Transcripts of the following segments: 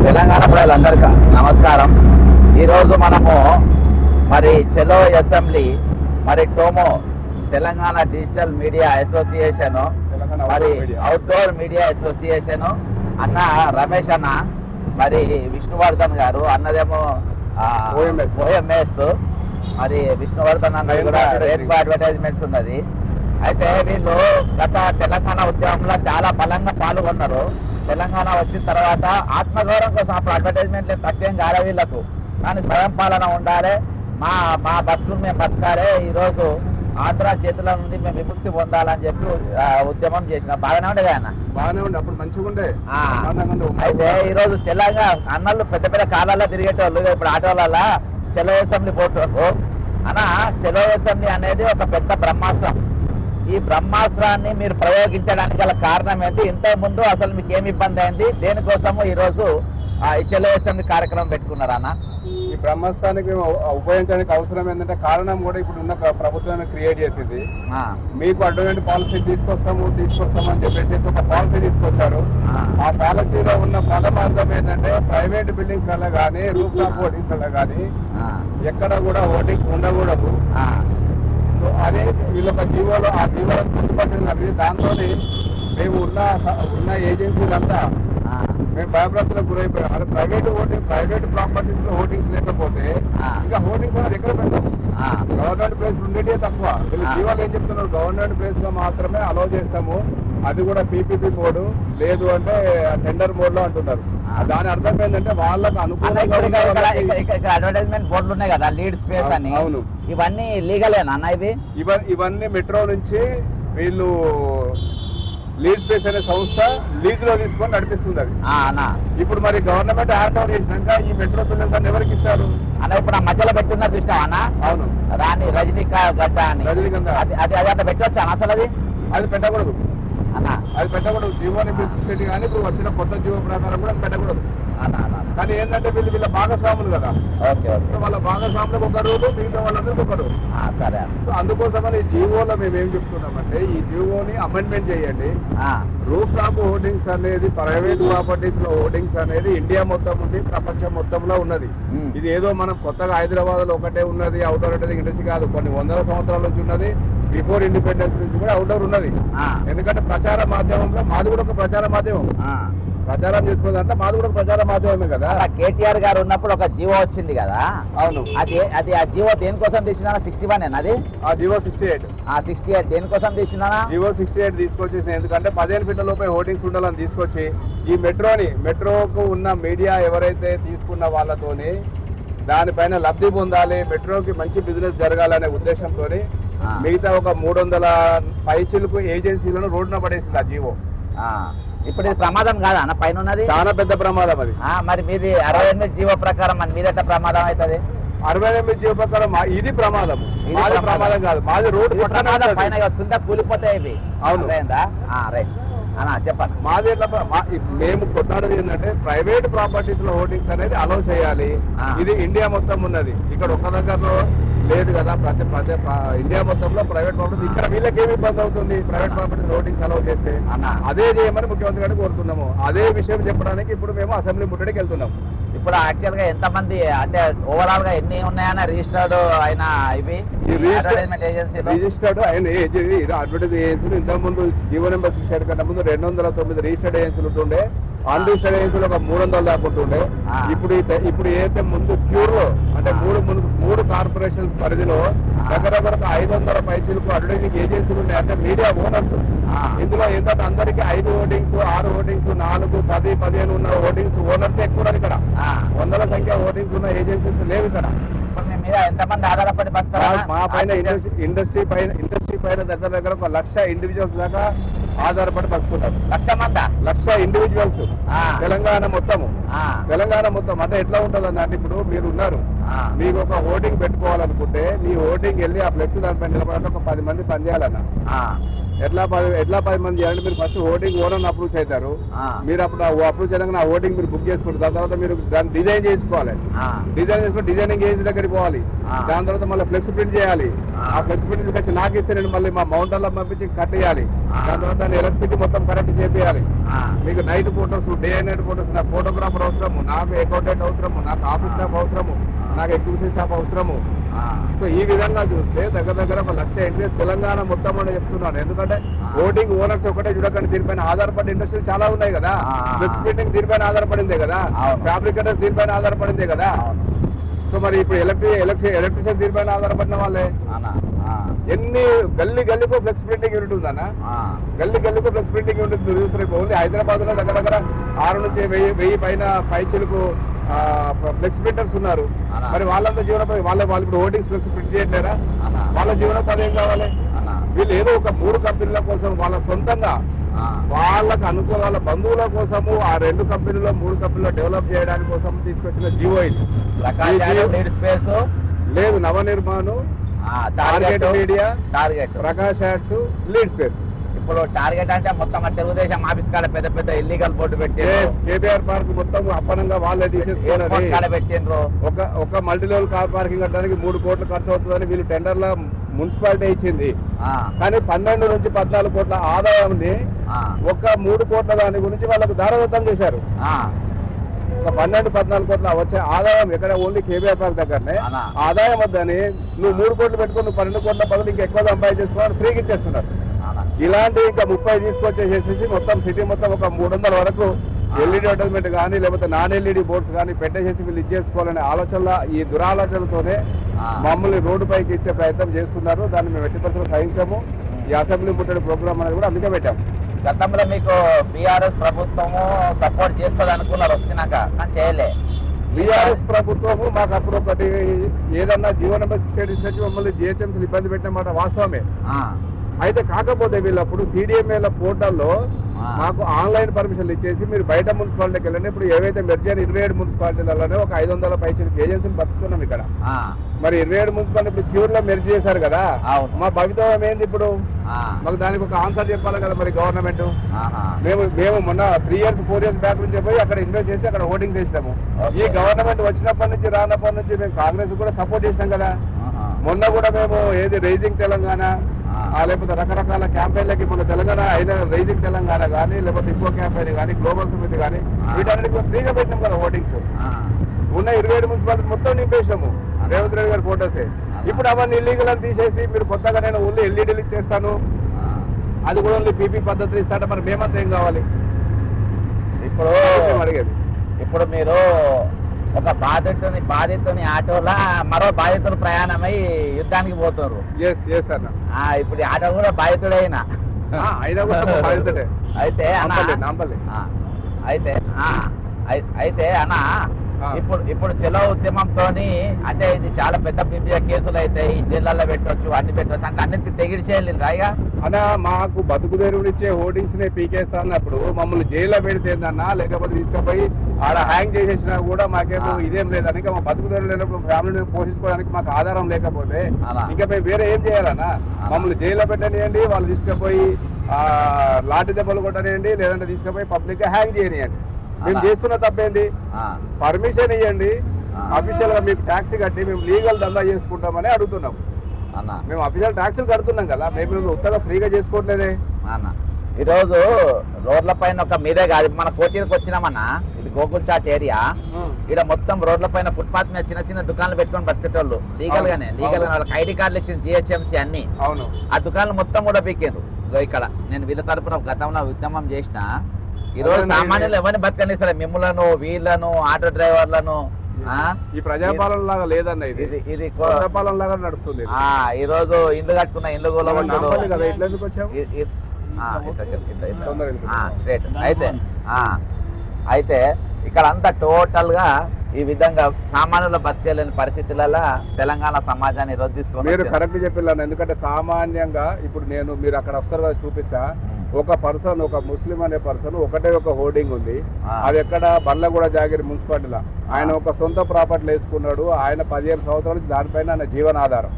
తెలంగాణ ప్రజలందరికీ నమస్కారం. ఈరోజు మనము మరి చెలో అసెంబ్లీ మరి టోమో తెలంగాణ డిజిటల్ మీడియా అసోసియేషన్ మరి అవుట్డోర్ మీడియా అసోసియేషన్ అన్న రమేష్ అన్న మరి విష్ణువర్ధన్ గారు అన్నదేమో ఓఎంఎస్ మరి విష్ణువర్ధన్ అన్న కూడా రేట్ అడ్వర్టైజ్మెంట్స్ ఉన్నది. అయితే వీళ్ళు గత తెలంగాణ ఉద్యమంలో చాలా బలంగా పాల్గొన్నారు. తెలంగాణ వచ్చిన తర్వాత ఆత్మగౌరవం కోసం అప్పుడు అడ్వర్టైజ్మెంట్లు తక్కువేం కాలే వీళ్ళకు, కానీ స్వయం పాలన ఉండాలి, మా మా బతుకులు మేము బతకాలి, ఈరోజు ఆంధ్ర చేతుల నుండి మేము విముక్తి పొందాలని చెప్పి ఉద్యమం చేసిన. బాగానే ఉండే కదా అన్న? బాగానే ఉండే, అప్పుడు మంచిగా ఉండే. అయితే ఈరోజు చెల్లగా అన్నలు పెద్ద పెద్ద కాలాల్లో తిరిగేటోళ్ళు ఇప్పుడు ఆటోలలో చెలో అసెంబ్లీ పోతారు అన్న. చెలో అసెంబ్లీ అనేది ఒక పెద్ద బ్రహ్మాస్త్రం. ఈ బ్రహ్మాస్త్రాన్ని మీరు ప్రయోగించడానికి గల కారణం ఏంటి? ఇంతకు ముందు అసలు మీకు ఏమి ఇబ్బంది అయింది? దేనికోసము ఈరోజు ఈ చెలో అసెంబ్లీ కార్యక్రమం పెట్టుకున్నారా అన్న? ఈ బ్రహ్మాస్త్రానికి ఉపయోగించడానికి అవసరం ఏంటంటే కారణం కూడా ఇప్పుడు ఉన్న ప్రభుత్వాన్ని క్రియేట్ చేసింది. మీకు అటువంటి పాలసీ తీసుకొస్తాము అని చెప్పేసి ఒక పాలసీ తీసుకొచ్చారు. ఆ పాలసీలో ఉన్న ప్రథమార్థం ఏంటంటే ప్రైవేట్ బిల్డింగ్స్ వల్ల కానీ రూఫ్ టాప్ హోర్డింగ్స్ వల్ల కానీ ఎక్కడ కూడా హోర్డింగ్స్ ఉండకూడదు. అదే వీళ్ళొక జీవోలో ఆ జీవోలను పొందుపరిచినది. దాంతో మేము ఉన్న ఏజెన్సీలంతా మేము భయభ్రాంతులకు గురైపోయాం. అది ప్రైవేట్ ప్రాపర్టీస్ లో హోర్డింగ్స్ లేకపోతే ఇంకా హోర్డింగ్స్ అనేది ఎక్కడ పెట్టాం? గవర్నమెంట్ ప్లేస్ ఉండేటే తక్కువ. వీళ్ళు జీవాలు ఏం చెప్తున్నారు? గవర్నమెంట్ ప్లేస్ లో మాత్రమే అలౌ చేస్తాము, అది కూడా పీపీపీ మోడ్, లేదు అంటే టెండర్ మోడ్ లో అంటున్నారు. దాని అర్థం ఏంటంటే వాళ్ళకు అనుకూలంగా అడ్వర్టైజ్మెంట్ బోర్డులు ఉన్నాయి కదా, లీడ్ స్పేస్ అని. అవును, ఇవన్నీ లీగలేనా అన్న? ఇవన్నీ మెట్రో నుంచి వీళ్ళు లీడ్ స్పేస్ అనే సంస్థ లీజ్ లో తీసుకొని నడిపిస్తుంది. అది ఇప్పుడు మరి గవర్నమెంట్ హ్యాండ్ ఓవర్ చేసినాక ఈ మెట్రో బిల్డర్స్ అని ఎవరికి ఇస్తారు అన్న? ఇప్పుడు ఆ మధ్యలో పెట్టున్నా చూసినావా అన్న? అవును, దాన్ని రజనీకాంత్ అని. రజనీకాంత్ అది అట్లా పెట్టవచ్చా అసలు? అది పెట్టకూడదు అన్న, అది పెట్టకూడదు. జీవోని బిల్ కానీ ఇప్పుడు వచ్చిన కొత్త జీవో ప్రకారం కూడా పెట్టకూడదు. కానీ ఏంటంటే వీళ్ళ భాగస్వాములు కదా, వాళ్ళ భాగస్వాములకు ఒక రూలు, మిగతా వాళ్ళందరికీ ఒక రూలు. సో అందుకోసమని ఈ జీవోలో మేము ఏం చెప్తున్నామంటే ఈ జీవోని అమెండ్మెంట్ చేయండి. రూఫ్ టాప్ హోర్డింగ్స్ అనేది ప్రైవేట్ ప్రాపర్టీస్ లో హోర్డింగ్స్ అనేది ఇండియా మొత్తం ఉంది, ప్రపంచం మొత్తంలో ఉన్నది. ఇది ఏదో మనం కొత్తగా హైదరాబాద్ లో ఒకటే ఉన్నది అవుట్డోర్ అనేది ఇండస్ట్రీ కాదు. కొన్ని వందల సంవత్సరాల నుంచి ఉన్నది. బిఫోర్ ఇండిపెండెన్స్ నుంచి కూడా అవుట్డోర్ ఉన్నది. ఎందుకంటే ప్రచార మాధ్యమంలో మాది కూడా ఒక ప్రచార మాధ్యమం. ప్రచారం చేసుకోదంటే మాది కూడా ప్రచార మాధ్యమమే కదా. కేటీఆర్ గారు ఉన్నప్పుడు ఒక జీవో వచ్చింది కదా. అవును, అది ఆ జీవో దేనికోసం తీసినా? 61 అది ఆ జీవో 68. 68 దేనికోసం తీసినా? జీవో 68 తీసుకొచ్చేసి ఎందుకంటే 15 ఫీట్ల లోపే హోర్డింగ్స్ ఉండాలని తీసుకొచ్చి ఈ మెట్రోకు ఉన్న మీడియా ఎవరైతే తీసుకున్న వాళ్ళతోని దానిపైన లబ్ధి పొందాలి, మెట్రోకి మంచి బిజినెస్ జరగాలనే ఉద్దేశంతో మిగతా ఒక 300 పైచిలకు ఏజెన్సీలను రోడ్డున పడేసింది ఆ జీవో. ఇప్పుడు ఇది ప్రమాదం కాదా అన్న? పైన ఉన్నది చాలా పెద్ద ప్రమాదం అది. మరి మీది 68 జీవో ప్రకారం మన మీదట ప్రమాదం అవుతుంది. 68 జీవో ప్రకారం ఇది ప్రమాదం. మాది ప్రమాదం కాదు, మాది రోడ్డు పైన కింద కూలిపోతాయి ఇవి. అవును, రైట్ అన్న చెప్పండి. మాది ఎట్లా మేము కొట్లాడేది ఏంటంటే ప్రైవేట్ ప్రాపర్టీస్ లో హోర్డింగ్స్ అనేది అలౌ చేయాలి. ఇది ఇండియా మొత్తం ఉన్నది, ఇక్కడ ఒక్క దగ్గరలో లేదు కదా. ప్రతి ఇండియా మొత్తంలో ప్రైవేట్ ప్రాపర్టీస్. ఇక్కడ వీళ్ళకి ఏమి ఇబ్బంది అవుతుంది? ప్రైవేట్ ప్రాపర్టీస్ హోర్డింగ్స్ అలౌ చేస్తే అదే చేయమని ముఖ్యమంత్రి గారిని కోరుతున్నాము. అదే విషయం చెప్పడానికి ఇప్పుడు మేము అసెంబ్లీ ముట్టడికి వెళ్తున్నాము. ఇప్పుడు యాక్చువల్ గా ఎంత మంది అంటే ఓవరాల్ గా ఎన్ని ఉన్నాయన్న రిజిస్టర్డ్ అయిన ఇవి రిజిస్టర్డ్ అయిన అడ్వర్టైజ్ ఏజెన్సీలు ఇంతకు ముందు జీవో నెంబర్ 68 కన్నా ముందు 209 రిజిస్టర్డ్ ఏజెన్సీలు ఉంటుండే. అన్రిజిస్టర్డ్ ఏజెన్సీలు ఒక 300 దాకా ఉంటుండే. ఇప్పుడు ఏదైతే ముందు క్యూర్ లో అంటే మూడు కార్పొరేషన్స్ పరిధిలో దగ్గర 500 పైచీలకు అడ్వర్టైజింగ్ ఏజెన్సీలు ఉన్నాయి. అంటే మీడియా ఓనర్స్. ఇందులో ఏంటంటే అందరికి 5 హోర్డింగ్స్ 6 హోర్డింగ్స్ 4 10 15 ఉన్న హోర్డింగ్స్ ఓనర్స్ ఎక్కువ. ఇక్కడ వందల సంఖ్య హోర్డింగ్స్ ఉన్న ఏజెన్సీస్ లేవు ఇక్కడ. ఎంతమంది ఆధారపడి మా పైన ఇండస్ట్రీ పైన దగ్గర 1,00,000 ఇండివిజువల్స్ దాకా ఆధారపడి బతుకుతున్నారు. 1,00,000 ఇండివిజువల్స్ తెలంగాణ మొత్తం. అంటే ఎట్లా ఉంటుంది అంటే ఇప్పుడు మీరు ఉన్నారు, మీకు ఒక హోర్డింగ్ పెట్టుకోవాలనుకుంటే మీ హోర్డింగ్ వెళ్ళి ఆ ఫ్లెక్స్ దానిపైన నిలబడాలంటే ఒక 10 మంది పనిచేయాలన్న. ఎట్లా 10 మంది చేయాలంటే మీరు ఫస్ట్ ఓటింగ్ ఓనర్ అప్రూవ్ అవుతారు. మీరు అప్పుడు అప్రూవ్ చేయడానికి ఆ ఓటింగ్ మీరు బుక్ చేసుకుంటారు. దాని తర్వాత మీరు దాన్ని డిజైన్ చేయించుకోవాలి. డిజైన్ చేసుకుని డిజైనింగ్ ఏజెన్సీ దగ్గరికి పోవాలి. దాని తర్వాత మళ్ళీ ఫ్లెక్స్ ప్రింట్ చేయాలి. ఆ ఫ్లెక్స్ ప్రింట్ తీసుకొచ్చి నాకు ఇస్తే నేను మళ్ళీ మా మౌంటర్లో పంపించి కట్ చేయాలి. దాని తర్వాత దాన్ని ఎలక్ట్రిసిటీ మొత్తం కరెక్ట్ చేయాలి. మీకు night photos, day and night photos, నాకు ఫోటోగ్రాఫర్ అవసరము, నాకు అకౌంటెంట్ అవసరము, నాకు ఆఫీస్ స్టాఫ్ అవసరము, నాకు ఎగ్జిక్యూటివ్ స్టాఫ్ అవసరము. సో ఈ విధంగా చూస్తే దగ్గర ఒక 1,00,000 ఎంట్రీస్ తెలంగాణ మొత్తం అని చెప్తున్నాను. ఎందుకంటే ఓటింగ్ ఓనర్స్ ఒకటే చూడకండి, దీనిపైన ఆధారపడి ఇండస్ట్రీలు చాలా ఉన్నాయి కదా. ఫ్లెక్స్ ప్రింటింగ్ దీనిపైన ఆధారపడిందే కదా, ఫ్యాబ్రికేటర్స్ దీనిపైన ఆధారపడిందే కదా. సో మరి ఇప్పుడు ఎలక్ట్రిషియన్ దీనిపైన ఆధారపడిన వాళ్ళే. ఎన్ని గల్లీకో ఫ్లెక్స్ ప్రింటింగ్ యూనిట్ ఉందన్న, గల్లీకో ఫ్లెక్స్ ప్రింటింగ్ యూనిట్ చూస్తారు. ఓన్లీ హైదరాబాద్ లో దగ్గర 6 నుంచి 1000 పైన పైచిలకు ఫ్లెక్స్ ప్రింటర్స్ ఉన్నారు. మరి వాళ్ళంతా జీవనోపాధి వాళ్ళు ఇప్పుడు ఓటింగ్స్ ఫ్లెక్స్ ప్రింట్ చేయట్లేరా? వాళ్ళ జీవనోపాధి ఏం కావాలి? వీళ్ళు ఏదో ఒక 3 కంపెనీల కోసం వాళ్ళ సొంతంగా వాళ్ళకు అనుకూల వాళ్ళ బంధువుల కోసము ఆ 2 కంపెనీలో 3 కంపెనీలో డెవలప్ చేయడానికి కోసం తీసుకొచ్చిన జీవో ఇది. లేదు నవనిర్మాణం, target media, Prakash ads, lead space. ఇప్పుడు టార్గెట్ అంటే మొత్తం తెలుగుదేశం ఆఫీస్ కాడ పెద్ద ఎల్లీగల్ బోర్డు పెట్టి కేబీఆర్ పార్క్ మొత్తం అప్పనంగా వాళ్ళే పెట్టిండ్రు. ఒక మల్టీ లెవెల్ కార్ పార్కింగ్ కట్టడానికి 3 కోట్లు ఖర్చు అవుతుందని వీళ్ళు టెండర్ల మున్సిపాలిటీ ఇచ్చింది. కానీ 12 నుంచి 14 కోట్ల ఆదాయం ఒక 3 కోట్ల దాని గురించి వాళ్ళకు దారదత్తం చేశారు. ఒక 12-14 కోట్ల వచ్చే ఆదాయం ఎక్కడ ఓన్లీ కేబీఆర్ పార్క్ దగ్గరనే ఆదాయం వద్దని నువ్వు 3 కోట్లు పెట్టుకుని నువ్వు 12 కోట్ల బదులు ఇంకా ఎక్కువ సంపాదించేసుకోవాలి, ఫ్రీకి ఇచ్చేస్తున్నారు. ఇలాంటి ఇంకా 30 తీసుకొచ్చేసేసి మొత్తం సిటీ మొత్తం ఒక 300 వరకు ఎల్ఈడి అడ్వర్టైజ్మెంట్ కానీ లేకపోతే నాన్ ఎల్ఈడి బోర్డ్స్ కానీ పెట్టేసేసి వీళ్ళు ఇచ్చేసుకోవాలనే ఆలోచనలో ఈ దురాలోచనతోనే మమ్మల్ని రోడ్డు పైకి ఇచ్చే ప్రయత్నం చేస్తున్నారు. దాన్ని మేము ఎట్టి పరిస్థితుల్లో సహించాము. ఈ అసెంబ్లీ ముట్టడి ప్రోగ్రామ్ అనేది కూడా అందుకే పెట్టాము. గతంలో మీకు బీఆర్ఎస్ ప్రభుత్వము సపోర్ట్ చేస్తుంది అనుకున్నారు వస్తున్నాక, కానీ చేయలే. బీఆర్ఎస్ ప్రభుత్వము మాకు అప్పుడు ఒకటి ఏదన్నా జీవో నెంబర్ 6 తీసుకొచ్చి మమ్మల్ని జిహెచ్ఎంసీలు ఇబ్బంది పెట్టిన మాట వాస్తవమే. అయితే కాకపోతే వీళ్ళప్పుడు సిడిఎంఏల పోర్టల్లో మాకు ఆన్లైన్ పర్మిషన్లు ఇచ్చేసి మీరు బయట మున్సిపాలిటీకి వెళ్ళండి. ఇప్పుడు ఏవైతే మెర్జర్ 27 మున్సిపాలిటీలలోనే ఒక 500 పైచలకు ఏజెన్సీలు బతుకుతున్నాం ఇక్కడ. మరి 27 మున్సిపాలిటీ ఇప్పుడు క్యూర్ లో మెర్జ్ చేశారు కదా, మా భవితవ్యం ఏంది ఇప్పుడు? మాకు దానికి ఒక ఆన్సర్ చెప్పాలి కదా మరి గవర్నమెంట్. మేము మొన్న 3 years 4 years బ్యాక్ నుంచి పోయి అక్కడ ఇన్వెస్ట్ చేసి అక్కడ ఓటింగ్స్ చేసినాము. ఈ గవర్నమెంట్ వచ్చినప్పటి నుంచి రానప్పటి నుంచి మేము కాంగ్రెస్ కూడా సపోర్ట్ చేసినాం కదా. మొన్న కూడా మేము ఏది రైజింగ్ తెలంగాణ లేకపోతే రకరకాల క్యాంపెయిన్లకి మన తెలంగాణ అయిన రైజింగ్ తెలంగాణ కానీ లేకపోతే ఇంకో క్యాంపెయిన్ కానీ గ్లోబల్ సమితి కానీ వీటన్నిటికీ ఫ్రీగా పెట్టినాం కదా ఓటింగ్స్. ఉన్న 27 మున్సిపాలిటీ మొత్తం నింపేసాము రేవంత్ రెడ్డి గారి ఫోటోసే. ఇప్పుడు అవన్నీ ఇల్లీగల్ అని తీసేసి మీరు కొత్తగా నేను ఓన్లీ ఎల్ఈడీలు ఇచ్చేస్తాను, అది కూడా ఓన్లీ పీపీ పద్ధతులు ఇస్తాడు. మరి మేమంతా ఏం కావాలి ఇప్పుడు అడిగేది? ఇప్పుడు మీరు ఒక బాధితుని ఆటోలా మరో బాధితులు ప్రయాణమై యుద్ధానికి పోతున్నారు. ఇప్పుడు ఆటో కూడా బాధితుడైనా అయితే అన్న ఇప్పుడు చలో ఉద్యమంతో అంటే ఇది చాలా పెద్ద కేసులు అయితే ఈ జిల్లాలో పెట్టవచ్చు అన్ని పెట్టవచ్చు అంటే అన్నిటికీ తెగిడిచేయాలి రాయిగా అన్నా. మాకు బతుకు తెరువునిచ్చే హోర్డింగ్స్ నే పీకేస్తానప్పుడు మమ్మల్ని జైల్లో పెడితేందన్నా లేకపోతే తీసుకుపోయి ఆడ హ్యాంగ్ చేసేసినా కూడా మాకేమో ఇదేం లేదని. ఇంకా మా బతుకు తెరువు లేనప్పుడు ఫ్యామిలీని పోషించుకోవడానికి మాకు ఆధారం లేకపోతే ఇంకా మేము వేరే ఏం చేయాలన్నా? మమ్మల్ని జైల్లో పెట్టనియండి, వాళ్ళు తీసుకుపోయి లాఠీ దెబ్బలు కొట్టనియండి, లేదంటే తీసుకుపోయి పబ్లిక్ గా హ్యాంగ్ చేయనియండి. మేము చేస్తున్న తప్పేంది? పర్మిషన్ ఇవ్వండి, అఫీషియల్ గా మీకు ట్యాక్సీ కట్టి మేము లీగల్ దందా చేసుకుంటామని అడుగుతున్నాం. మేము అఫీషియల్ ట్యాక్సీలు కడుతున్నాం కదా, మేము ఉత్తగా ఫ్రీగా చేసుకోవట్లేదే. ఈరోజు రోడ్ల పైన ఒక మీదే కాదు, మన కోటీలకు వచ్చినామన్నా, ఇది గోకుల్ చాట్ ఏరియా. ఇక్కడ మొత్తం రోడ్ల పైన ఫుట్పాత్ మీద చిన్న దుకాణాలు పెట్టుకొని బతికేటోళ్ళు లీగల్ గానే వాళ్ళకి ఐడి కార్డులు ఇచ్చింది జిహెచ్ఎంసీ అన్ని. ఆ దుకాణాలు మొత్తం కూడా పీకేరు. ఇక్కడ నేను వీళ్ళ తరపున గతంలో ఉద్యమం చేసిన. ఈ రోజు సామాన్యులు ఎవరిని బతకనిస్తారు? మిమ్మలను, వీళ్ళను, ఆటో డ్రైవర్లను. ఈ ప్రజాపాలన లాగా లేదన్న, ఇది ప్రజాపాలన లాగా నడుస్తుంది. ఈ రోజు ఇల్లు కట్టుకున్న ఇల్లు స్ట్రేట్ అయితే ఇక్కడ అంతా టోటల్ గా ఈ విధంగా సామాన్యుల బతకలేని పరిస్థితులలో తెలంగాణ సమాజాన్ని ఈరోజు తీసుకోవాలి. మీరు కరెక్ట్ చెప్పిల్లాను. ఎందుకంటే సామాన్యంగా ఇప్పుడు మీరు అక్కడ వస్తారు కదా, చూపిస్తా. ఒక పర్సన్, ఒక ముస్లిం అనే పర్సన్ ఒకటే ఒక హోర్డింగ్ ఉంది. అది ఎక్కడ బండ్లగూడ జాగిరి మున్సిపాలిటీలో ఆయన ఒక సొంత ప్రాపర్టీలు వేసుకున్నాడు. ఆయన 15 సంవత్సరాల నుంచి దానిపైన ఆయన జీవనాధారం.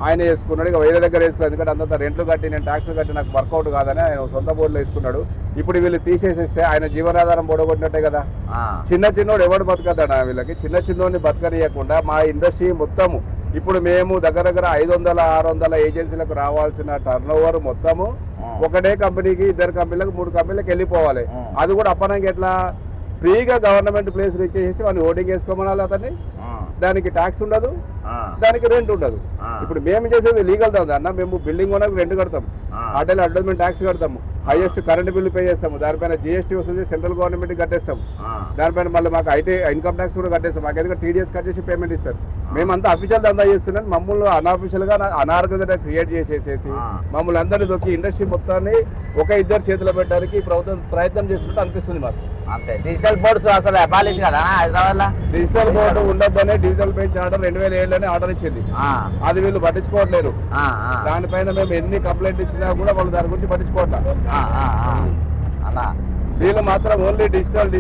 ఆయన వేసుకున్నాడు. ఇక వేరే దగ్గర వేసుకున్నాడు, ఎందుకంటే అంత రెంట్లు కట్టి నేను ట్యాక్స్ కట్టి నాకు వర్కౌట్ కాదని ఆయన సొంత బోర్డులో వేసుకున్నాడు. ఇప్పుడు వీళ్ళు తీసేసేస్తే ఆయన జీవనాధారం పొడగొట్టినట్టే కదా. చిన్నోడు ఎవడు బతకదన్నా వీళ్ళకి, చిన్నోడిని బతకనియకుండా మా ఇండస్ట్రీ మొత్తము ఇప్పుడు మేము దగ్గర 500-600 ఏజెన్సీలకు రావాల్సిన టర్న్ ఓవర్ మొత్తము ఒకటే కంపెనీకి 2 కంపెనీలకు 3 కంపెనీలకు వెళ్ళిపోవాలి. అది కూడా అప్పనంగా ఎట్లా ఫ్రీగా గవర్నమెంట్ ప్లేస్ ఇచ్చేసి వాడిని ఓటింగ్ వేసుకోమనాలి, అతన్ని దానికి ట్యాక్స్ ఉండదు, దానికి రెంట్ ఉండదు. ఇప్పుడు మేము చేసేది లీగల్ దా అన్న, మేము బిల్డింగ్ ఓనర్ రెంట్ కడతాం, హోటల్ అడ్వర్టైజ్మెంట్ ట్యాక్స్ కడతాము, హైయెస్ట్ కరెంట్ బిల్లు పే చేస్తాము, దానిపైన జిఎస్టీ వస్తుంది, సెంట్రల్ గవర్నమెంట్ కట్టేస్తాము, దానిపైన మళ్ళీ మాకు ఇన్కమ్ ట్యాక్స్ కూడా కట్టేస్తాం, మాకు ఎందుకంటే టీడీఎస్ కట్ చేసి పేమెంట్ ఇస్తారు. మేమంతా అఫీషియల్ దందా చేస్తున్నాం, మమ్మల్ని అన్అఫీషియల్ గా అనార్గనైజ్డ్ క్రియేట్ చేసేసేసి మమ్మల్ని అందరినీ దొక్కి ఇండస్ట్రీ మొత్తాన్ని ఒక ఇద్దరు చేతిలో పెట్టడానికి ప్రభుత్వం ప్రయత్నం చేస్తున్నట్టు అనిపిస్తుంది మాకు. అంతే. డిజిటల్ బోర్డ్స్ అసలు అబాలిష్ కదా హైదరాబాద్ లో. డిజిటల్ బోర్డు ఉండొద్దనే డిజిటల్ బెంచ్ ఆర్డర్ 2007లోనే ఆర్డర్ ఇచ్చింది, అది వీళ్ళు పట్టించుకోవట్లేదు. దానిపైన మేము ఎన్ని కంప్లైంట్ ఇచ్చినా కూడా వాళ్ళు దాని గురించి పట్టించుకోవట్లేదు. వీళ్ళు మాత్రం ఓన్లీ డిజిటల్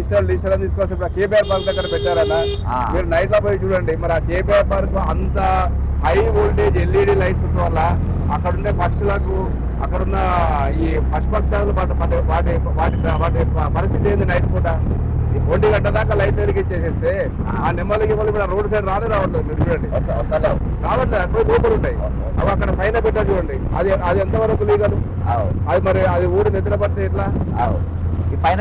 అని తీసుకొస్తే ఇప్పుడు కేబీఆర్ పార్క్ దగ్గర పెట్టారన్న, మీరు నైట్ లో పోయి చూడండి. మరి ఆ కేబీఆర్ పార్క్ అంత హై వోల్టేజ్ ఎల్ఈడి లైట్స్ వల్ల అక్కడుండే పక్షులకు, అక్కడున్న ఈ పశుపక్షాలు వాటి పరిస్థితి ఏంది? నైట్ పూట 1 గంట దాకా లైట్ వెలిగించేసేస్తే ఆ నెమ్మలికి కూడా రోడ్ సైడ్ రావట్లేదు. మీరు చూడండి, రావట్లేదు, అప్పుడు లోపలు ఉంటాయి. అవి అక్కడ పైన పెట్టారు చూడండి, అది ఎంతవరకు లీగల్? అది మరి అది ఊరు నిద్ర పడితే ఎట్లా? ఈ పైన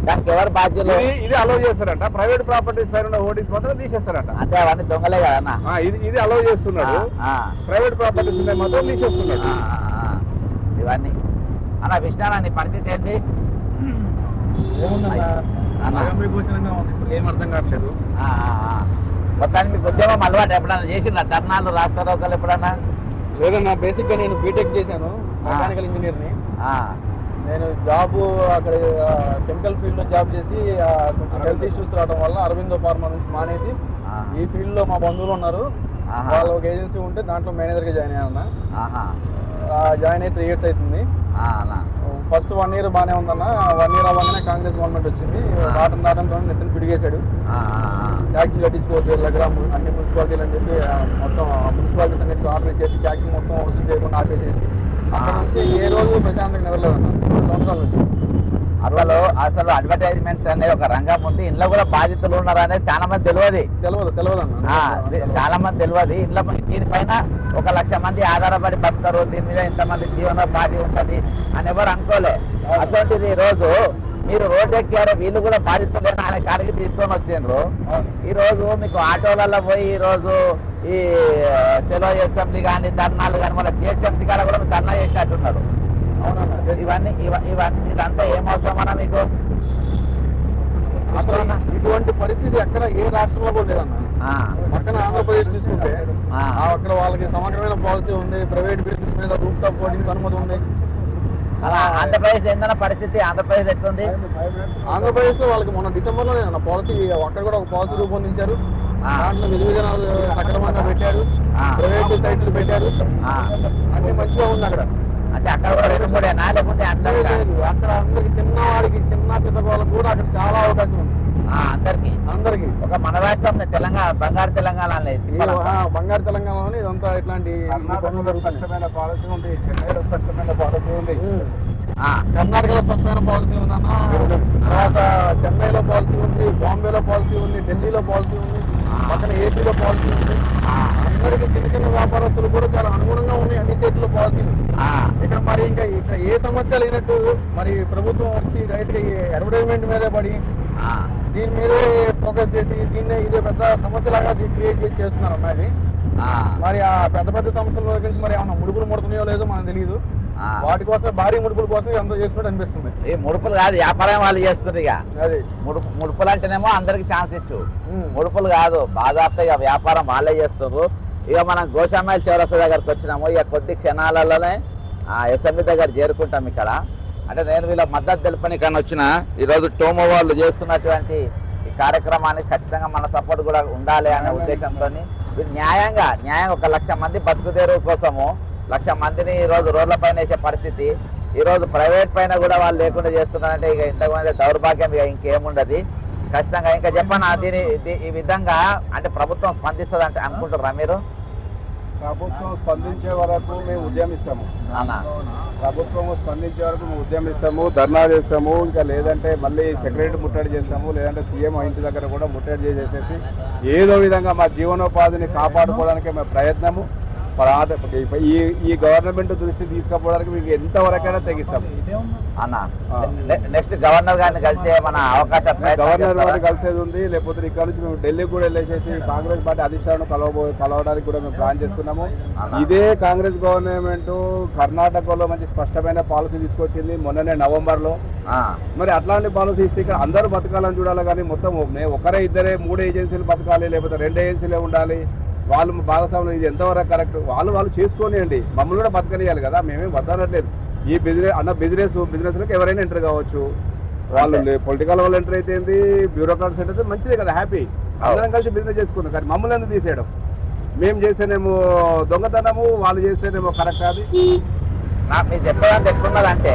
దానికి ఎవరు బాధ్యులు? ఇది అలౌ చేస్తారంట, ప్రైవేట్ ప్రాపర్టీస్ పైన హోర్డింగ్స్ మాత్రం తీసేస్తారంట. అంటే అవన్నీ దొంగలే కదా. ఇది అలౌ చేస్తున్నాడు, ప్రైవేట్ ప్రాపర్టీస్ ఉన్నాయి మాత్రం తీసేస్తున్నాడు. ఇవన్నీ అన్న విషయాలు నీ పరిస్థితి ఏంటి? ఏం అర్థం కావట్లేదు. మొత్తానికి మీకు ఉద్యోగం అలవాటు ఎప్పుడన్నా చేసిందా? ధర్నాలు, రాస్తారోకలు ఎప్పుడన్నా? లేదన్నా, బేసిక్ గా నేను బీటెక్ చేశాను, మెకానికల్ ఇంజనీర్ని. నేను జాబ్ అక్కడ కెమికల్ ఫీల్డ్ లో జాబ్ చేసి కొంచెం హెల్త్ ఇష్యూస్ రావడం వల్ల అరవిందో ఫార్మా నుంచి మానేసి ఈ ఫీల్డ్ లో మా బంధువులు ఉన్నారు, వాళ్ళు ఒక ఏజెన్సీ ఉంటే దాంట్లో మేనేజర్ గా జాయిన్ అయ్యాను. జాయిన్ అయితే 3 years అవుతుంది. ఫస్ట్ 1 year బాగానే ఉందన్న, 1 year అవ్వగానే కాంగ్రెస్ గవర్నమెంట్ వచ్చింది, రావడంతో నెత్తిని పిడిగేశాడు. ట్యాక్సీ కట్టించుకోవద్దు దగ్గర అన్ని మున్సిపాలిటీలు అని చెప్పి మొత్తం మున్సిపాలిటీ సంగతి ఆర్డర్ ఇచ్చేసి ట్యాక్సీ మొత్తం వసూలు చేయకుండా ఆపేసేసి అక్కడ నుంచి ఏ రోజు ప్రశాంతంగా నిద్రలేదన్న 2 సంవత్సరాల నుంచి. అసలు అడ్వర్టైజ్మెంట్ అనేది ఒక రంగం ఉంది, ఇంట్లో కూడా బాధితులు ఉన్నారు అనేది చాలా మంది తెలియదు అన్న, చాలా మంది తెలియదు. ఇంట్లో దీనిపైన 1 లక్ష మంది ఆధారపడి బతుకుతారు, దీని మీద ఇంతమంది జీవనోపాధి ఉంటుంది అని ఎవరు అనుకోలే. అసలు ఈ రోజు మీరు రోడ్డు ఎక్కారు, వీళ్ళు కూడా బాధితులేనా అనే కాడికి తీసుకొని వచ్చిండ్రు. ఈ రోజు మీకు ఆటోలలో పోయి ఈ రోజు ఈ చలో అసెంబ్లీ కానీ ధర్నాలు కానీ మన జిహెచ్ఎంసీ కాడ కూడా ధర్నా చేసినట్టున్నారు. ఇవన్నీ ఇదంతా ఏమవుతామన్నా మీకు? అసలు ఇటువంటి పరిస్థితి ఎక్కడ ఏ రాష్ట్రంలో కూడా లేదన్న. పక్కన ఆంధ్రప్రదేశ్ తీసుకుంటే అక్కడ వాళ్ళకి సమగ్రమైన పాలసీ ఉంది, ప్రైవేట్ బిజినెస్ మీద రూఫ్ టాప్ హోర్డింగ్స్ అనుమతి ఉంది. ఆంధ్రప్రదేశ్ ఏందన్న పరిస్థితి? ఆంధ్రప్రదేశ్ ఎట్లుంది? ఆంధ్రప్రదేశ్ లో వాళ్ళకి మొన్న డిసెంబర్ లో పాలసీ, అక్కడ కూడా ఒక పాలసీ రూపొందించారు, దాంట్లో విధి విధానాలు సక్రమంగా పెట్టారు, ప్రైవేట్ సైట్లు పెట్టారు, అన్ని మంచిగా ఉంది అక్కడ. అంటే అక్కడ కూడా 2-3 లేకుంటే అక్కడ అందరికి చిన్నవాడికి చిన్న చిత్తకోళ్ళకి కూడా అక్కడ చాలా అవకాశం ఉంది. అందరికి ఒక మన రాష్ట్రం తెలంగాణ, బంగారు తెలంగాణ బంగారు తెలంగాణలో ఇదంతా ఇట్లాంటి స్పష్టమైన పాలసీ ఉంది, చెన్నైలో స్పష్టమైన పాలసీ ఉంది, కర్ణాటకలో స్పష్టమైన పాలసీ ఉందన్న, తర్వాత చెన్నైలో పాలసీ ఉంది, బాంబేలో పాలసీ ఉంది, ఢిల్లీలో పాలసీ ఉంది, పక్కన ఏపీలో పాలసీ ఉంది. అందరికి చిన్న వ్యాపారస్తులు కూడా చాలా అనుగుణంగా ఉన్నాయి అన్ని స్టేట్లో పాలసీ. ఇక్కడ మరి ఇంకా ఇక్కడ ఏ సమస్య లేనట్టు మరి ప్రభుత్వం వచ్చి రైట్ గా అడ్వర్టైజ్మెంట్ మీదే పడి దీని మీదే ఫోకస్ చేసి దీన్నే ఇదే పెద్ద సమస్యలాగా క్రియేట్ చేసి చేస్తున్నారు అన్నది. మరి ఆ పెద్ద సమస్యల గురించి మరి ఏమన్నా ముడుపులు ముడుతున్నాయో లేదో మనకు తెలియదు. వాటి కోసం భారీ ముడుపుల కోసం ఎంత చేస్తున్నట్టు అనిపిస్తుంది. ఈ ముడుపులు కాదు, వ్యాపారం వాళ్ళు చేస్తున్నారు. ఇక అది ముడుపులు అంటేనేమో అందరికి ఛాన్స్ ఇచ్చు, ముడుపులు కాదు, బాధాప్త వ్యాపారం వాళ్ళే చేస్తున్నారు. ఇక మనం గోషామాయిల్ చౌరస్తా దగ్గరకు వచ్చినాము, ఇక కొద్ది క్షణాలలోనే అసెంబ్లీ దగ్గర చేరుకుంటాం. ఇక్కడ అంటే నేను వీళ్ళ మద్దతు తెలుపని వచ్చిన ఈరోజు టోమో వాళ్ళు చేస్తున్నటువంటి ఈ కార్యక్రమానికి ఖచ్చితంగా మన సపోర్ట్ కూడా ఉండాలి అనే ఉద్దేశంతో న్యాయంగా 1 లక్ష మంది బతుకుదేరు కోసము 1 లక్ష మందిని ఈరోజు రోడ్ల పైన వేసే పరిస్థితి. ఈరోజు ప్రైవేట్ పైన కూడా వాళ్ళు లేకుండా చేస్తున్నారంటే ఇక ఇంతకుముందు దౌర్భాగ్యం, ఇక ఇంకేముండదు. ఖచ్చితంగా. ఇంకా చెప్పనా ఈ విధంగా అంటే ప్రభుత్వం స్పందిస్తుంది అంటే అనుకుంటారా మీరు? ప్రభుత్వం స్పందించే వరకు మేము ఉద్యమిస్తాము. ప్రభుత్వం స్పందించే వరకు మేము ఉద్యమిస్తాము, ధర్నా చేస్తాము. ఇంకా లేదంటే మళ్ళీ సెక్రటరీ ముట్టడి చేస్తాము, లేదంటే సీఎం ఇంటి దగ్గర కూడా ముట్టడి చేసేసి ఏదో విధంగా మా జీవనోపాధిని కాపాడుకోవడానికి మేము ప్రయత్నము. ఈ గవర్నమెంట్ దృష్టి తీసుకుపోవడానికి మీకు ఎంతవరకైనా తెగిస్తాం అన్న. నెక్స్ట్ గవర్నర్ గారిని కలిసే మన అవకాశం, గవర్నర్ గారిని కలిసేది ఉంది. లేకపోతే ఇక్కడ నుంచి మేము ఢిల్లీకి కూడా వెళ్ళేసేసి కాంగ్రెస్ పార్టీ అధిష్టానం కలవడానికి కూడా మేము ప్లాన్ చేస్తున్నాము. ఇదే కాంగ్రెస్ గవర్నమెంట్ కర్ణాటకలో మంచి స్పష్టమైన పాలసీ తీసుకొచ్చింది మొన్ననే నవంబర్లో. మరి అట్లాంటి పాలసీ ఇస్తే ఇక్కడ అందరూ బతకాలని చూడాలి, కానీ మొత్తం ఒకరే ఇద్దరే 3 ఏజెన్సీలు బతకాలి, లేకపోతే 2 ఏజెన్సీలే ఉండాలి, వాళ్ళు భాగస్వాములు. ఇది ఎంతవరకు కరెక్ట్? వాళ్ళు చేసుకోనియండి, మమ్మల్ని కూడా బతకనియాలి కదా, మేమేం బతకట్లేదు. ఈ బిజినెస్లోకి ఎవరైనా ఎంటర్ కావచ్చు. వాళ్ళు పొలిటికల్ వాళ్ళు ఎంటర్ అయితే బ్యూరోక్రాట్స్ అయితే మంచిదే కదా, హ్యాపీ, అందరం కలిసి బిజినెస్ చేసుకుందాం. కానీ మమ్మల్ని ఎందుకు తీసేయడం? మేము చేస్తేనేమో దొంగతనము, వాళ్ళు చేస్తేనేమో కరెక్ట్. అది మీరు చెప్పేదాన్ని ఎట్లున్నదంటే,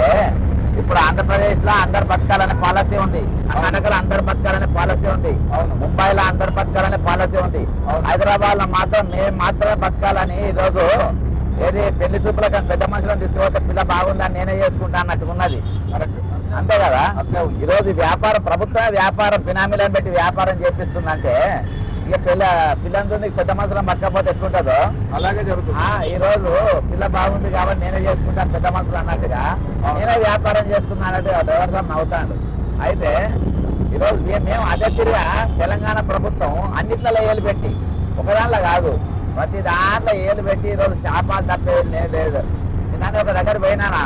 ఇప్పుడు ఆంధ్రప్రదేశ్లో అందరు బతకాలనే పాలసీ ఉంది, కర్ణాటకలో అందరు బతకాలనే పాలసీ ఉంది, ముంబైలో అందరు బతకాలనే పాలసీ ఉంది, హైదరాబాద్లో మాత్రం మేము మాత్రమే బతకాలని ఈరోజు ఏది పెళ్లి చూపులకు పెద్ద మనుషులను తీసుకుపోతే పిల్ల బాగుందని నేనే చేసుకుంటా అన్నట్టుకున్నది. అంతే కదా. ఈరోజు ప్రభుత్వ వ్యాపారం బినామీలను పెట్టి వ్యాపారం చేపిస్తుందంటే ఇక పిల్లంతో పెద్ద మనుషులను పట్టకపోతే ఎట్లుంటుందో అలాగే జరుగుతుంది. ఈ రోజు పిల్ల బాగుంది కాబట్టి నేనే చేసుకుంటాను పెద్ద మనుషులు అన్నట్టుగా నేనే వ్యాపారం చేస్తున్నానంటే ఎవరితో నవ్వుతాడు. అయితే ఈరోజు మేము అదే తిరిగా తెలంగాణ ప్రభుత్వం అన్నిట్లలో ఏలు పెట్టి, ఒకదానిలో కాదు ప్రతి దాంట్లో ఏలు పెట్టి ఈరోజు శాపాలు తప్పేది లేదు. నేను ఒక దగ్గర పోయినానా,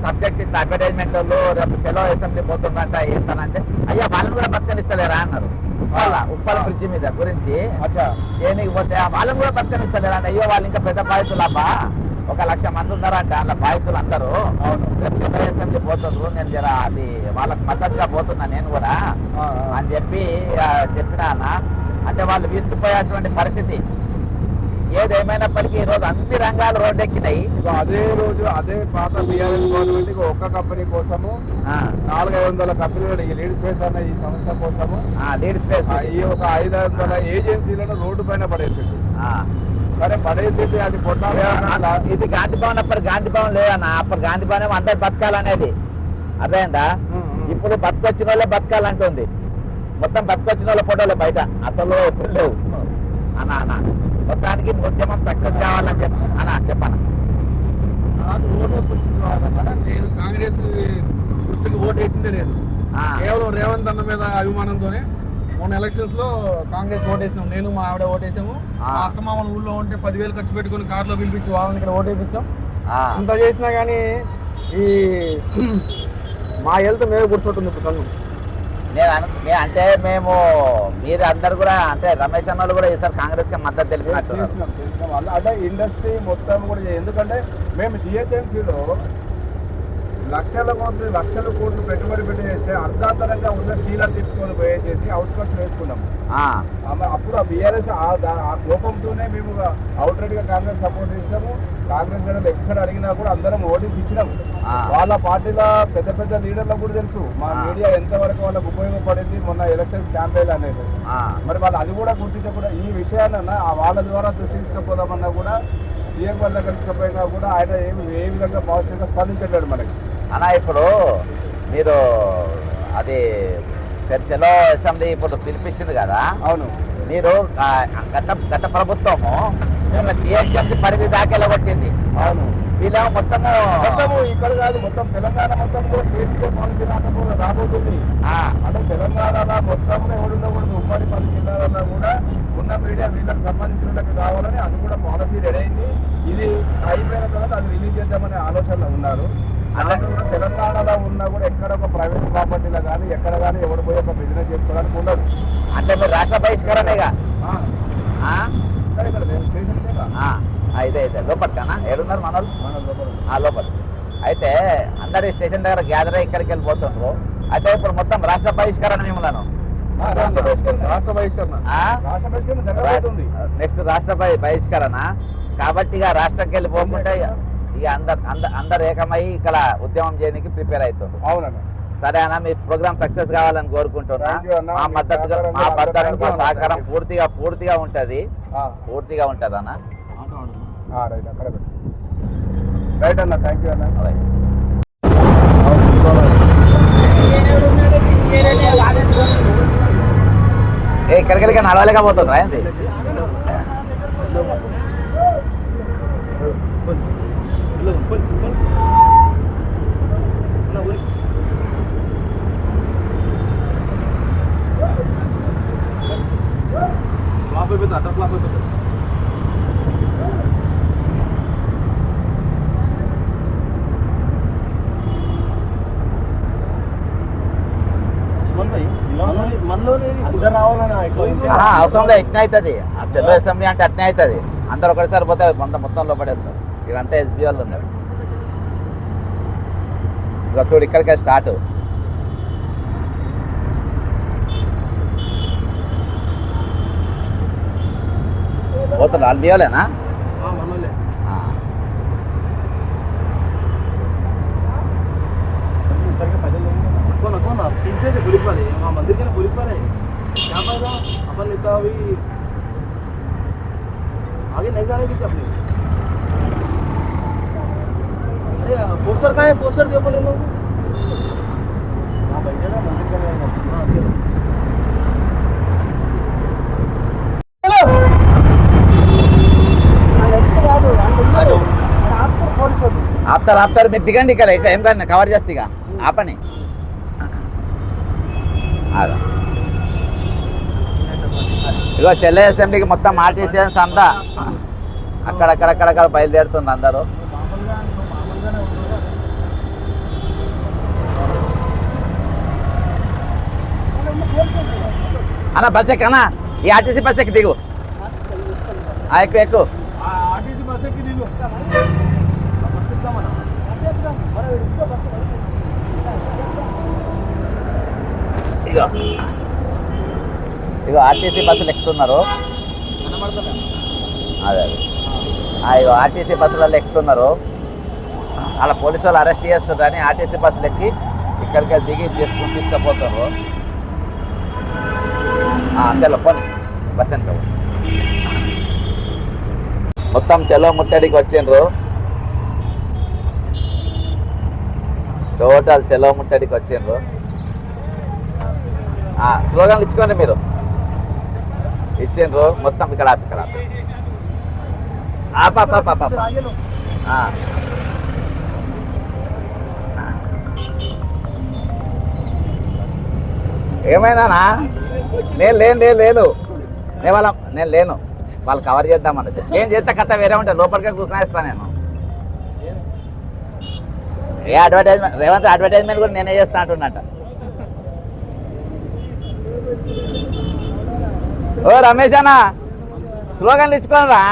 సబ్జెక్ట్ ఇట్లా అడ్వర్టైజ్మెంట్ వాళ్ళు రేపు చలో అసెంబ్లీ పోతుందంట ఏంటనంటే, అయ్యా వాళ్ళని కూడా బతకనిస్తలేరా అన్నారు. ఉప్పల బ్రిడ్జి మీద గురించి చేయనికి పోతే వాళ్ళని కూడా బతకనిస్తలేరా అంటే, అయ్యో వాళ్ళు ఇంకా పెద్ద బాధితులు అబ్బా, 1,00,000 మంది ఉన్నారంట అలా బాధితులు అందరూ, రేపు చలో అసెంబ్లీ పోతుండ్రు, నేను జర అది వాళ్ళకి మద్దతుగా పోతున్నా నేను కూడా అని చెప్పినా అన్న. అంటే వాళ్ళు వీసుకుపోయేటువంటి పరిస్థితి. ఏదేమైనప్పటికీ ఈ రోజు అన్ని రంగాలు రోడ్డెక్కినాయి. అదే పాత బీఆర్ఎస్ గవర్నమెంట్ ఒక్క కంపెనీ కోసము 400-500 కంపెనీలు ఈ లీడ్ స్పేస్ అనే ఈ సంస్థ కోసము ఈ ఒక 500 ఏజెన్సీలను రోడ్డు పైన పడేసింది. సరే పడేసింది, అది ఇది గాంధీ భవన్. అప్పుడు గాంధీ భవన్ లేదన్న, అప్పుడు గాంధీ భవన్ అందరు బతకాలనేది అదేందా. ఇప్పుడు బతకొచ్చిన వాళ్ళే బతకాలంటుంది, మొత్తం బతకొచ్చిన వాళ్ళ ఫోటోలే బయట, అసలు ఎప్పుడు లేవు అన్న. మొత్తానికి ఉద్యమం సక్సెస్ కావాలని చెప్పాను. నేను కాంగ్రెస్ గుర్తుకి ఓటు వేసిందే లేదు, కేవలం రేవంత్ అన్న మీద అభిమానంతోనే. మొన్న ఎలక్షన్స్ లో కాంగ్రెస్ ఓటు వేసినాం, నేను మా ఆవిడ ఓటు వేసాము. మా అత్తమామల ఊళ్ళో ఉంటే 10,000 ఖర్చు పెట్టుకుని కార్లో పిలిపించి వాళ్ళని ఇక్కడ ఓటు వేయించాం. అంత చేసినా కానీ ఈ మా హెల్త్ మేము కూర్చుంటుంది ఇప్పుడు కన్ను. అంటే మేము మీరు అందరు కూడా అంటే రమేష్ అన్నలు కూడా ఈసారి కాంగ్రెస్ కి మద్దతు తెలిపినట్టు. అంటే ఇండస్ట్రీ మొత్తం కూడా, ఎందుకంటే మేము జిహెచ్ఎంసీలో లక్షల కోట్లు పెట్టుబడి పెట్టి చేస్తే అర్ధాంతరంగా ఉన్న స్టీలర్ తీసుకొని పోయేసేసి అవుట్స్కట్స్ వేసుకున్నాము. అప్పుడు ఆ బీఆర్ఎస్ ఆ కోపంతోనే మేము అవుట్రైట్ గా కాంగ్రెస్ సపోర్ట్ చేసినాము. కాంగ్రెస్ గడలు ఎక్కడ అడిగినా కూడా అందరం ఓటీస్ ఇచ్చినాము. వాళ్ళ పార్టీలో పెద్ద లీడర్లకు కూడా తెలుసు మా మీడియా ఎంతవరకు వాళ్ళకు ఉపయోగపడింది మొన్న ఎలక్షన్స్ క్యాంపెయిన్ అనేది. మరి వాళ్ళు అది కూడా గుర్తించకుండా ఈ విషయాన్ని వాళ్ళ ద్వారా తీసుకుపోదామన్నా కూడా సీఎం వల్ల కలిసిపోయినా కూడా ఆయన ఏ విధంగా పాజిటివ్గా స్పందించట్లేడు మనకి అన్న. ఇప్పుడు మీరు అది చర్చలో అసెంబ్లీ ఇప్పుడు పిలిపించింది కదా. అవును. మీరు గత ప్రభుత్వము మేము టీఎస్ఎంసీ పరిధి దాకా కొట్టింది. అవును. వీళ్ళేమో మొత్తము ఇక్కడ కాదు, మొత్తం తెలంగాణ మొత్తంలో పాలసీ రాబోతుంది. అంటే తెలంగాణలో మొత్తంలో ఎవరుండకూడదు, ఉమ్మడి 10 జిల్లాలలో కూడా ఉన్న మీడియా వీళ్ళకి సంబంధించినట్టు కావాలని అది కూడా పాలసీ రెడీ అయింది. ఇది అయిపోయిన తర్వాత అది రిలీజ్ చేద్దామనే ఆలోచనలో ఉన్నారు. అలాగే కూడా తెలంగాణలో ఉన్నా కూడా ఎక్కడ ఒక ప్రైవేట్ ప్రాపర్టీలో కానీ ఎక్కడ కానీ ఎవరు పోయి ఒక బిజినెస్ చేసుకోవడానికి ఉండదు. అంటే మీరు రాష్ట్ర బహిష్కరణేగా అయితే లోపలికన్నా ఏడున్నారు మన లోపల. అయితే అందరు స్టేషన్ దగ్గర గ్యాదర్ అయ్యి ఇక్కడికి వెళ్ళిపోతుండ్రు. అయితే ఇప్పుడు మొత్తం రాష్ట్ర బహిష్కరణ మిమ్మల్ని నెక్స్ట్ రాష్ట్ర బహిష్కరణ కాబట్టి ఇక రాష్ట్రంకి వెళ్ళిపోకుంటే ఇక అందరు ఏకమై ఇక్కడ ఉద్యమం చేయడానికి ప్రిపేర్ అవుతుంది. అవునండి. సరే అన్న, మీ ప్రోగ్రామ్ సక్సెస్ కావాలని కోరుకుంటున్నా. Thank you అన్న. మా మీ మద్దతు సహకారం మా అందరూ మద్దతు మా అందరూ సహకారం అందరూ పూర్తిగా ఉంటది. పూర్తిగా ఉంటది అన్న. రైట్ అక్కడ పెట్టు. రైట్ అన్న, థ్యాంక్ యూ అన్న. అలాగే. ఇక్కడికి నడవలేకపోతుండ్రా ఏంటి? అవసరం లేదు, ఎట్నే అవుతుంది. చెల్లో అసెంబ్లీ అంటే అట్నే అవుతుంది. అందరు ఒకటిసారి పోతే మొత్తం లోపడేస్తారు. ఇదంతా ఎస్బీ వాళ్ళు ఉన్నారు. ఇక చూడు ఇక్కడికే స్టార్ట్. పోతున్నారు వాళ్ళు బియ్యలేనా? अपन नेता अभी आगे नहीं जाने देते अपने। अरे पोस्टर कहाँ है? पोस्टर दियो अपन लोग। हाँ बैठे ना मंदिर के अंदर। हाँ चलो। ఆపుతారు మీరు దిగండి. ఇక్కడ ఏం కానీ కవర్ చేస్తే ఇక ఆపని. ఇగో చెల్లె అసెంబ్లీకి మొత్తం ఆర్టీసీఎస్ అంతా అక్కడక్కడ బయలుదేరుతుంది అందరూ. అన్న బస్ ఎక్కనా? ఈ ఆర్టీసీ బస్ ఎక్కి దిగు. ఎక్కువ आरटीसी बस की दिलो बस का मना ఇగో ఆర్టీసీ బస్సులు ఎక్కుతున్నారు. అదే ఇగో ఆర్టీసీ బస్సులలో ఎక్కుతున్నారు. అలా పోలీసు వాళ్ళు అరెస్ట్ చేస్తారు అని ఆర్టీసీ బస్సులు ఎక్కి ఇక్కడికి దిగి తీసుకుపోతారు. చలో పోనీ బస్ ఎంత మొత్తం చెలో ముట్టడికి వచ్చిండ్రు. టోటల్ చెలో ముట్టడికి వచ్చిండ్రు. స్లోగన్లు ఇచ్చుకోండి మీరు. ఇచ్చిండ్రు మొత్తం. ఇక్కడ ఏమైనానా? నేను లేను నేను లేను. వాళ్ళు కవర్ చేద్దామన్నది. నేను చేస్తే కథ వేరే ఉంటాయి. లోపలికే కూర్చునేస్తాను నేను. ఏ అడ్వర్టైజ్మెంట్ రేవంత్ అడ్వర్టైజ్మెంట్ కూడా నేనే చేస్తా అంటున్నట్ట. ఓ రమేష్ అన్న స్లోగన్లు ఇచ్చుకోనరా?